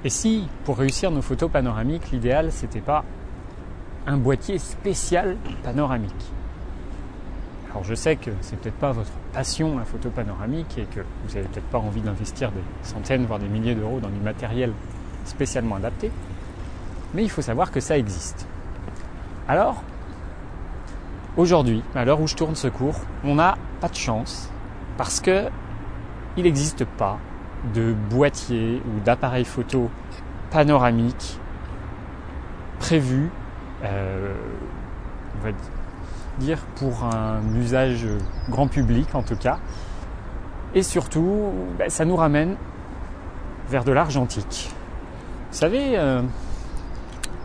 Et si, pour réussir nos photos panoramiques, l'idéal, c'était pas un boîtier spécial panoramique? Alors je sais que c'est peut-être pas votre passion, la photo panoramique, et que vous n'avez peut-être pas envie d'investir des centaines, voire des milliers d'euros dans du matériel spécialement adapté, mais il faut savoir que ça existe. Alors, aujourd'hui, à l'heure où je tourne ce cours, on n'a pas de chance, parce que il n'existe pas de boîtier ou d'appareil photo panoramique prévu, on va dire pour un usage grand public en tout cas. Et surtout, ça nous ramène vers de l'argentique. Vous savez,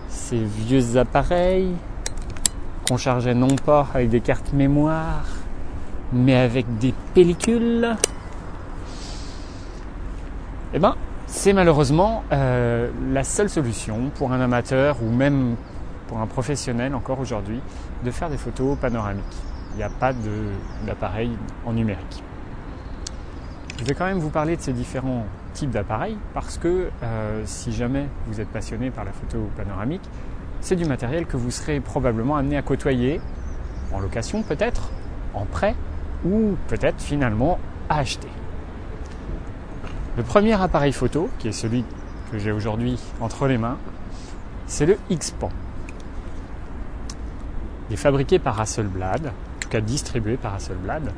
ces vieux appareils qu'on chargeait non pas avec des cartes mémoire, mais avec des pellicules. Eh ben, c'est malheureusement la seule solution pour un amateur ou même pour un professionnel encore aujourd'hui de faire des photos panoramiques. Il n'y a pas d'appareil en numérique. Je vais quand même vous parler de ces différents types d'appareils parce que si jamais vous êtes passionné par la photo panoramique, c'est du matériel que vous serez probablement amené à côtoyer en location peut-être, en prêt ou peut-être finalement à acheter. Le premier appareil photo, qui est celui que j'ai aujourd'hui entre les mains, c'est le X-Pan. Il est fabriqué par Hasselblad, en tout cas distribué par Hasselblad.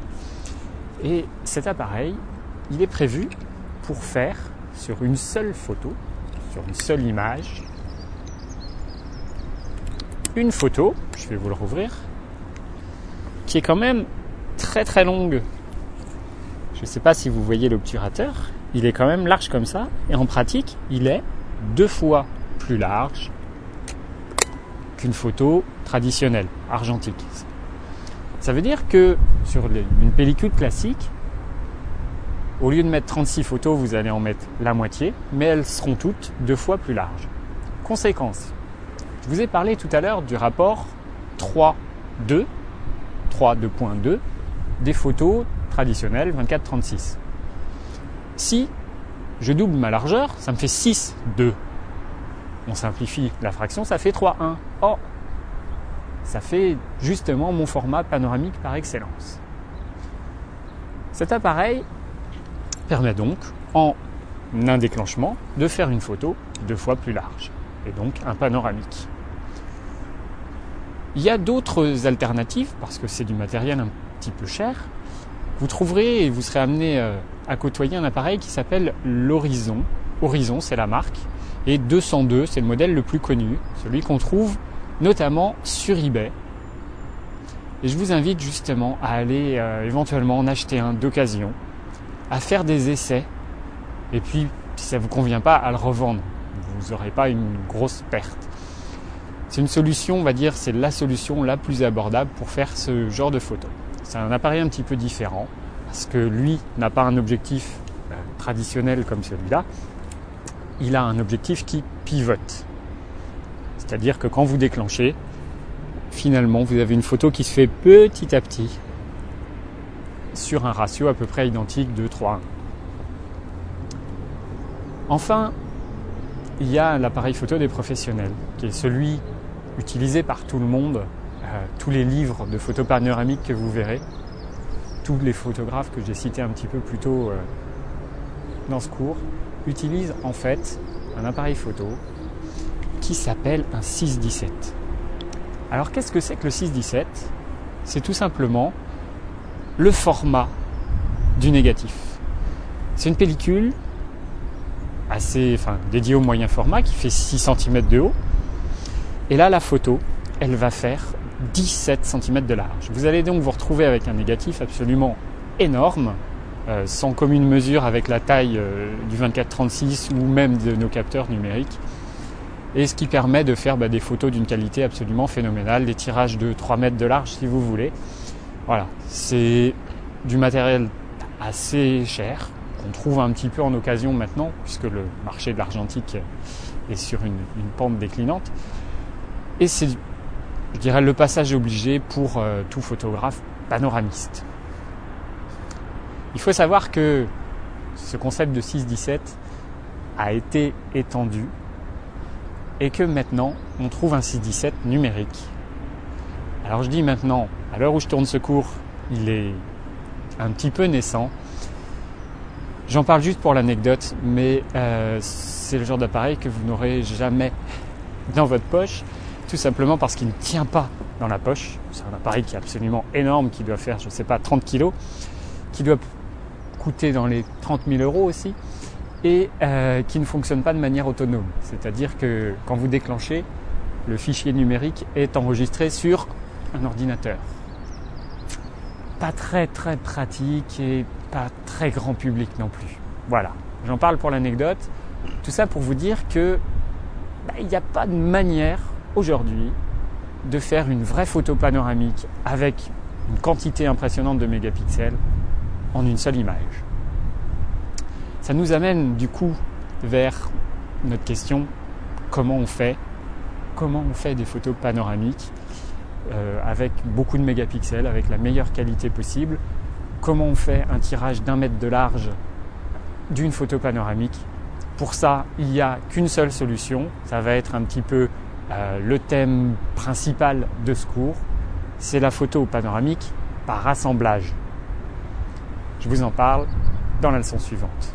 Et cet appareil, il est prévu pour faire sur une seule photo, sur une seule image, une photo, je vais vous le rouvrir, qui est quand même très très longue. Je ne sais pas si vous voyez l'obturateur, il est quand même large comme ça, et en pratique, il est 2 fois plus large qu'une photo traditionnelle, argentique. Ça veut dire que sur une pellicule classique, au lieu de mettre 36 photos, vous allez en mettre la moitié, mais elles seront toutes 2 fois plus larges. Conséquence, je vous ai parlé tout à l'heure du rapport 3:2 des photos traditionnelles 24-36. Si je double ma largeur, ça me fait 6:2. On simplifie la fraction, ça fait 3:1. Oh, ça fait justement mon format panoramique par excellence. Cet appareil permet donc, en un déclenchement, de faire une photo 2 fois plus large, et donc un panoramique. Il y a d'autres alternatives, parce que c'est du matériel un petit peu cher. Vous trouverez et vous serez amené à côtoyer un appareil qui s'appelle l'Horizon. Horizon, c'est la marque. Et 202, c'est le modèle le plus connu, celui qu'on trouve notamment sur eBay. Et je vous invite justement à aller éventuellement en acheter un d'occasion, à faire des essais, et puis si ça ne vous convient pas, à le revendre. Vous n'aurez pas une grosse perte. C'est une solution, on va dire, c'est la solution la plus abordable pour faire ce genre de photo. C'est un appareil un petit peu différent, parce que lui n'a pas un objectif traditionnel comme celui-là. Il a un objectif qui pivote. C'est-à-dire que quand vous déclenchez, finalement, vous avez une photo qui se fait petit à petit sur un ratio à peu près identique de 3:1. Enfin, il y a l'appareil photo des professionnels, qui est celui utilisé par tout le monde. Tous les livres de photo panoramique que vous verrez, tous les photographes que j'ai cités un petit peu plus tôt dans ce cours, utilisent en fait un appareil photo qui s'appelle un 6-17. Alors qu'est-ce que c'est que le 6-17 ? C'est tout simplement le format du négatif. C'est une pellicule dédiée au moyen format qui fait 6 cm de haut. Et là, la photo, elle va faire 17 cm de large. Vous allez donc vous retrouver avec un négatif absolument énorme, sans commune mesure avec la taille du 24-36 ou même de nos capteurs numériques. Et ce qui permet de faire des photos d'une qualité absolument phénoménale, des tirages de 3 mètres de large si vous voulez. Voilà, c'est du matériel assez cher, qu'on trouve un petit peu en occasion maintenant, puisque le marché de l'argentique est sur une pente déclinante. Et c'est, je dirais, le passage obligé pour tout photographe panoramiste. Il faut savoir que ce concept de 6-17 a été étendu et que maintenant on trouve un 6-17 numérique. Alors je dis maintenant, à l'heure où je tourne ce cours, il est un petit peu naissant. J'en parle juste pour l'anecdote, mais c'est le genre d'appareil que vous n'aurez jamais dans votre poche, tout simplement parce qu'il ne tient pas dans la poche. C'est un appareil qui est absolument énorme, qui doit faire, 30 kilos, qui doit coûter dans les 30 000 euros aussi, et qui ne fonctionne pas de manière autonome. C'est-à-dire que quand vous déclenchez, le fichier numérique est enregistré sur un ordinateur. Pas très très pratique et pas très grand public non plus. Voilà, j'en parle pour l'anecdote. Tout ça pour vous dire que il n'y a pas de manière aujourd'hui de faire une vraie photo panoramique avec une quantité impressionnante de mégapixels en une seule image. Ça nous amène du coup vers notre question, comment on fait des photos panoramiques avec beaucoup de mégapixels, avec la meilleure qualité possible. Comment on fait un tirage d'1 mètre de large d'une photo panoramique. Pour ça, il n'y a qu'une seule solution. Ça va être un petit peu le thème principal de ce cours. C'est la photo panoramique par assemblage. Je vous en parle dans la leçon suivante.